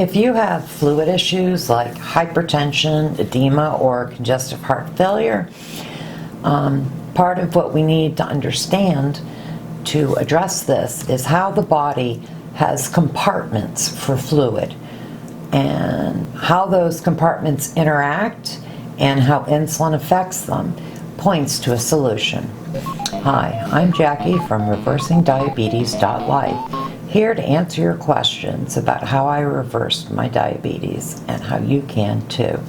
If you have fluid issues like hypertension, edema, or congestive heart failure, part of what we need to understand to address this is how the body has compartments for fluid and how those compartments interact and how insulin affects them points to a solution. Hi, I'm Jackie from reversingdiabetes.life, here to answer your questions about how I reversed my diabetes and how you can too.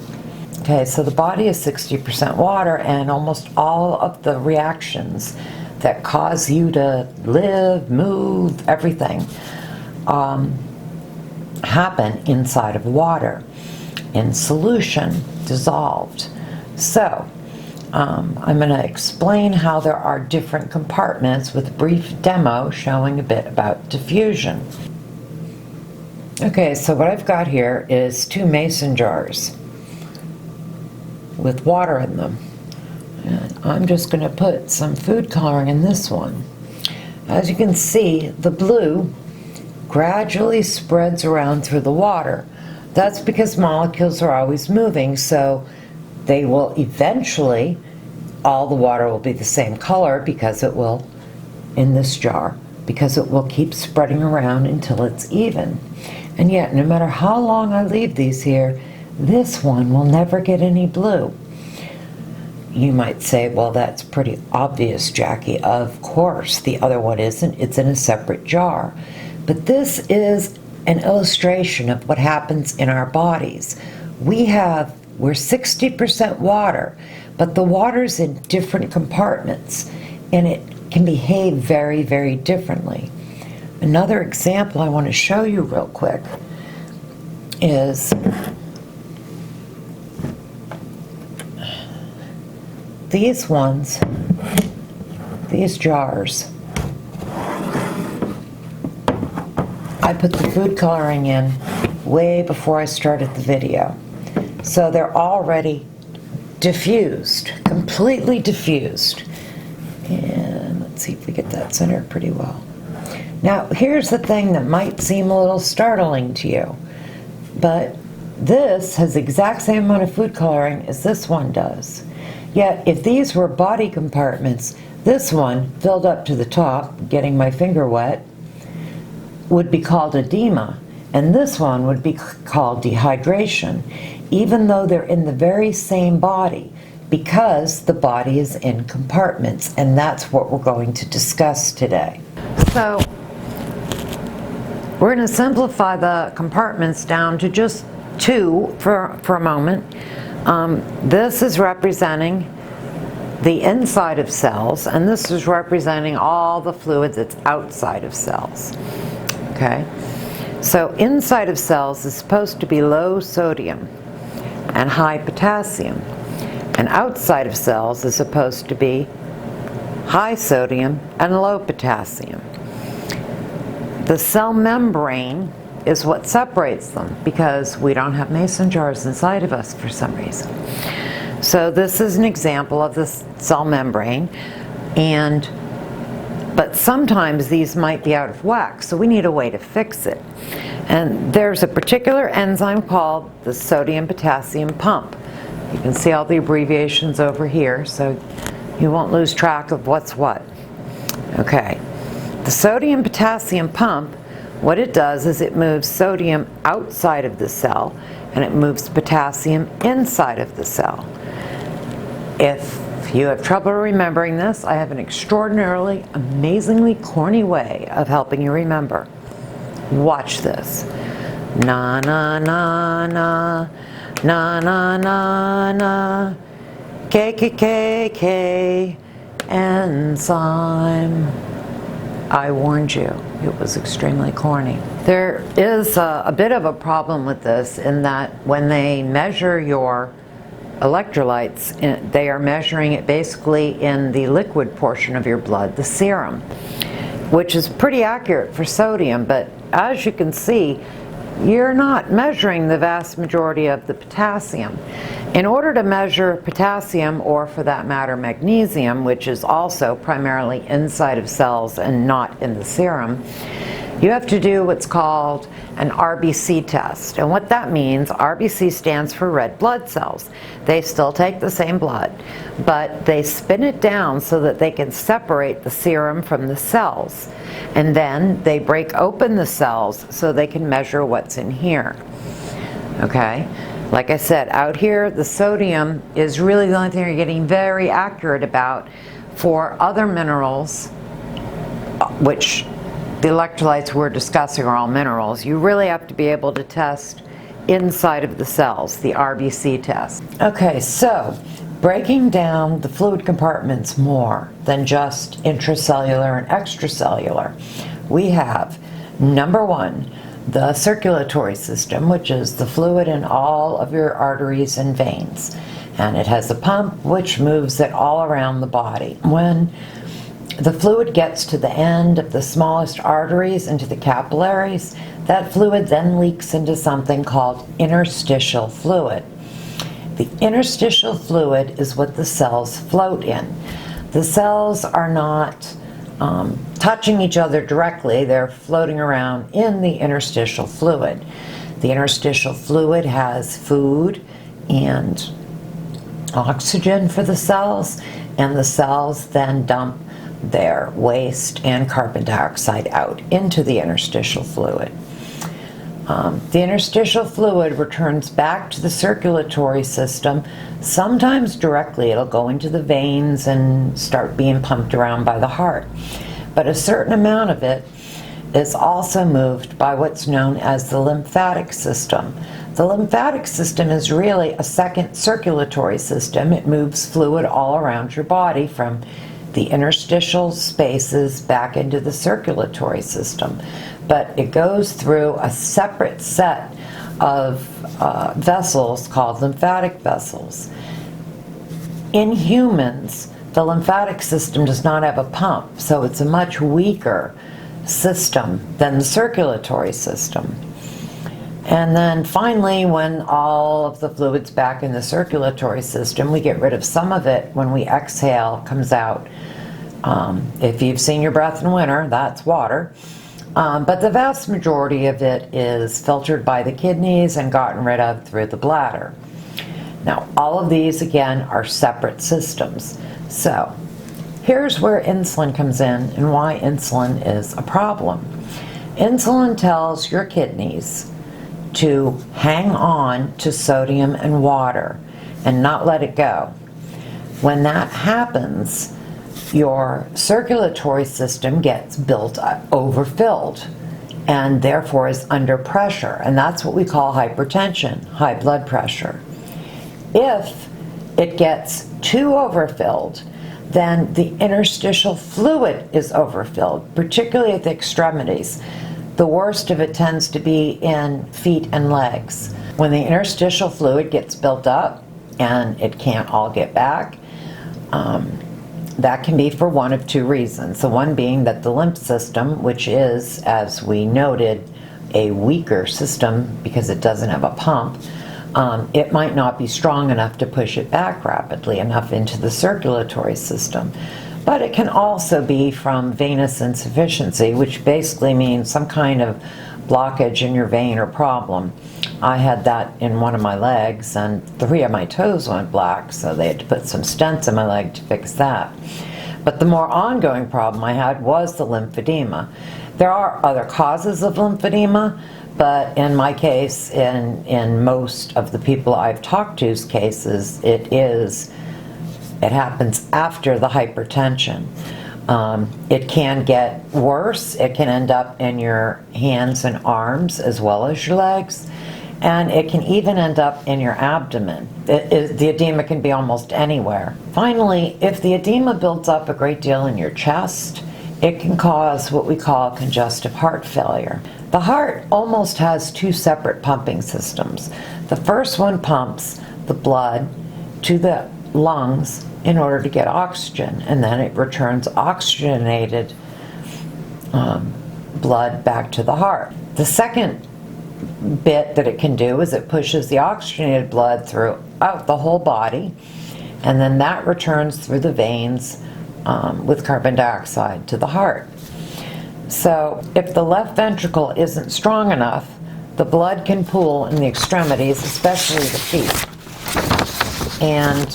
Okay, so the body is 60% water, and almost all of the reactions that cause you to live, move, everything happen inside of water, in solution, dissolved. So, I'm going to explain how there are different compartments with a brief demo showing a bit about diffusion. Okay, so what I've got here is 2 mason jars with water in them. And I'm just going to put some food coloring in this one. As you can see, the blue gradually spreads around through the water. That's because molecules are always moving, so they will eventually, all the water will be the same color because it will, in this jar, because it will keep spreading around until it's even. And yet, no matter how long I leave these here, this one will never get any blue. You might say, well, that's pretty obvious, Jackie. Of course, the other one isn't. It's in a separate jar. But this is an illustration of what happens in our bodies. We're 60% water, but the water's in different compartments, and it can behave very, very differently. Another example I want to show you real quick is these ones, these jars. I put the food coloring in way before I started the video. So they're already diffused, completely diffused. And let's see if we get that centered pretty well. Now, here's the thing that might seem a little startling to you, but this has the exact same amount of food coloring as this one does. Yet, if these were body compartments, this one, filled up to the top, getting my finger wet, would be called edema, and this one would be called dehydration, even though they're in the very same body, because the body is in compartments, and that's what we're going to discuss today. So, we're going to simplify the compartments down to just 2 for a moment. This is representing the inside of cells, and this is representing all the fluid that's outside of cells. Okay? So inside of cells is supposed to be low sodium and high potassium, and outside of cells is supposed to be high sodium and low potassium. The cell membrane is what separates them, because we don't have mason jars inside of us for some reason. So this is an example of the cell membrane, but sometimes these might be out of whack, so we need a way to fix it. And there's a particular enzyme called the sodium-potassium pump. You can see all the abbreviations over here, so you won't lose track of what's what. Okay, the sodium-potassium pump, what it does is it moves sodium outside of the cell, and it moves potassium inside of the cell. If you have trouble remembering this, I have an extraordinarily, amazingly corny way of helping you remember. Watch this. Na na na na, na na na na, K K K K, enzyme. I warned you, it was extremely corny. There is a bit of a problem with this in that when they measure your electrolytes, they are measuring it basically in the liquid portion of your blood, the serum, which is pretty accurate for sodium, but as you can see, you're not measuring the vast majority of the potassium. In order to measure potassium, or for that matter magnesium, which is also primarily inside of cells and not in the serum, you have to do what's called an RBC test. And what that means, RBC stands for red blood cells. They still take the same blood, but they spin it down so that they can separate the serum from the cells. And then they break open the cells so they can measure what's in here. Okay? Like I said, out here, the sodium is really the only thing you're getting very accurate about. For other minerals, which the electrolytes we're discussing are all minerals, you really have to be able to test inside of the cells, the RBC test. Okay, so breaking down the fluid compartments more than just intracellular and extracellular, we have, number one, the circulatory system, which is the fluid in all of your arteries and veins. And it has a pump which moves it all around the body. When the fluid gets to the end of the smallest arteries into the capillaries, that fluid then leaks into something called interstitial fluid. The interstitial fluid is what the cells float in. The cells are not touching each other directly, they're floating around in the interstitial fluid. The interstitial fluid has food and oxygen for the cells, and the cells then dump their waste and carbon dioxide out into the interstitial fluid. The interstitial fluid returns back to the circulatory system, sometimes directly. It'll go into the veins and start being pumped around by the heart. But a certain amount of it is also moved by what's known as the lymphatic system. The lymphatic system is really a second circulatory system. It moves fluid all around your body from the interstitial spaces back into the circulatory system. But it goes through a separate set of vessels called lymphatic vessels. In humans, the lymphatic system does not have a pump, so it's a much weaker system than the circulatory system. And then finally, when all of the fluid's back in the circulatory system, we get rid of some of it when we exhale, comes out. If you've seen your breath in winter, that's water. But the vast majority of it is filtered by the kidneys and gotten rid of through the bladder. Now, all of these, again, are separate systems. So, here's where insulin comes in and why insulin is a problem. Insulin tells your kidneys to hang on to sodium and water and not let it go. When that happens, your circulatory system gets built up, overfilled, and therefore is under pressure, and that's what we call hypertension, high blood pressure. If it gets too overfilled, then the interstitial fluid is overfilled, particularly at the extremities. The worst of it tends to be in feet and legs. When the interstitial fluid gets built up and it can't all get back, that can be for one of two reasons. The one being that the lymph system, which is, as we noted, a weaker system because it doesn't have a pump, it might not be strong enough to push it back rapidly enough into the circulatory system. But it can also be from venous insufficiency, which basically means some kind of blockage in your vein or problem. I had that in one of my legs, and 3 of my toes went black, so they had to put some stents in my leg to fix that. But the more ongoing problem I had was the lymphedema. There are other causes of lymphedema, but in my case, in most of the people I've talked to's cases, it happens after the hypertension. It can get worse. It can end up in your hands and arms as well as your legs, and it can even end up in your abdomen. The edema can be almost anywhere. Finally, if the edema builds up a great deal in your chest, it can cause what we call congestive heart failure. The heart almost has 2 separate pumping systems. The first one pumps the blood to the lungs in order to get oxygen, and then it returns oxygenated blood back to the heart. The second bit that it can do is it pushes the oxygenated blood throughout the whole body, and then that returns through the veins with carbon dioxide to the heart. So if the left ventricle isn't strong enough, the blood can pool in the extremities, especially the feet. And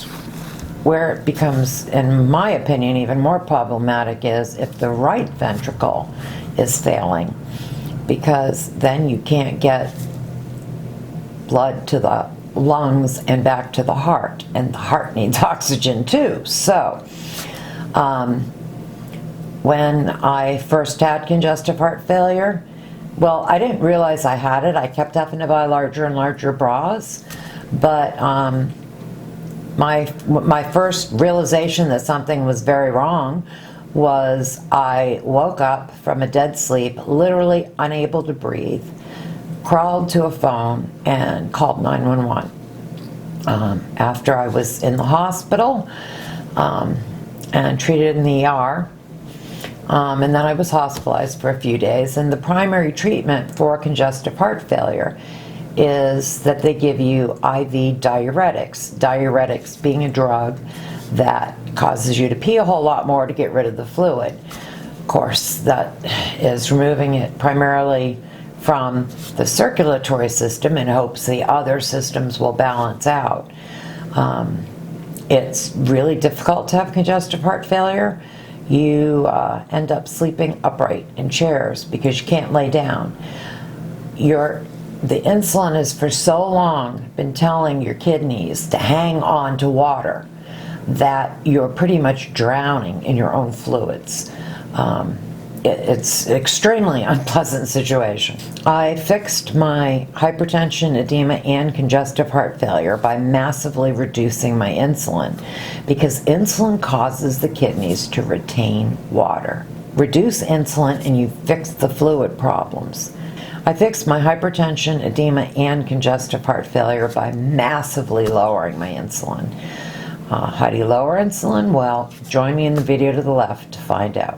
where it becomes, in my opinion, even more problematic is if the right ventricle is failing, because then you can't get blood to the lungs and back to the heart, and the heart needs oxygen too. So when I first had congestive heart failure, well, I didn't realize I had it. I kept having to buy larger and larger bras, but my first realization that something was very wrong was I woke up from a dead sleep, literally unable to breathe, crawled to a phone and called 911. After I was in the hospital and treated in the ER, and then I was hospitalized for a few days, and the primary treatment for congestive heart failure is that they give you IV diuretics. Diuretics being a drug that causes you to pee a whole lot more to get rid of the fluid. Of course, that is removing it primarily from the circulatory system in hopes the other systems will balance out. It's really difficult to have congestive heart failure. You end up sleeping upright in chairs because you can't lay down. The insulin has for so long been telling your kidneys to hang on to water that you're pretty much drowning in your own fluids. It's an extremely unpleasant situation. I fixed my hypertension, edema, and congestive heart failure by massively reducing my insulin, because insulin causes the kidneys to retain water. Reduce insulin and you fix the fluid problems. I fixed my hypertension, edema, and congestive heart failure by massively lowering my insulin. How do you lower insulin? Well, join me in the video to the left to find out.